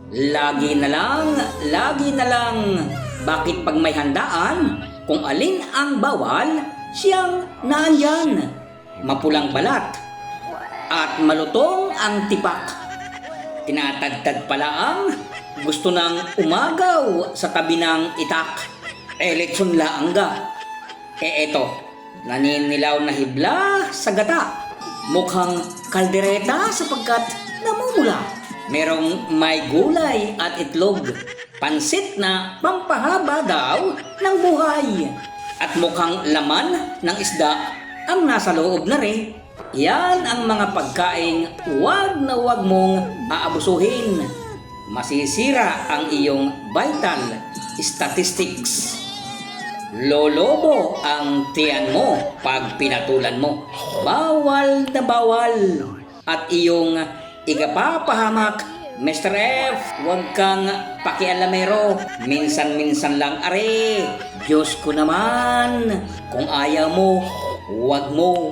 Lagi na lang. Bakit pag may handaan, kung alin ang bawal, siyang naandyan. Mapulang balat at malutong ang tipak. Tinatagtad pala ang gusto ng umagaw sa tabi ng itak. Eleksyon laang ga. Eto, naninilaw na hibla sa gata. Mukhang kaldereta sapagkat namumula. Merong may gulay at itlog. Pansit na pampahaba daw ng buhay. At mukhang laman ng isda ang nasa loob na rin. Yan ang mga pagkaing wag na wag mong aabusuhin. Masisira ang iyong vital statistics. Lolobo ang tiyan mo pag pinatulan mo. Bawal na bawal. At iyong igapapahamak, Mr. F, huwag kang pakialamero. Minsan-minsan lang are. Diyos ko naman. Kung ayaw mo, huwag mo.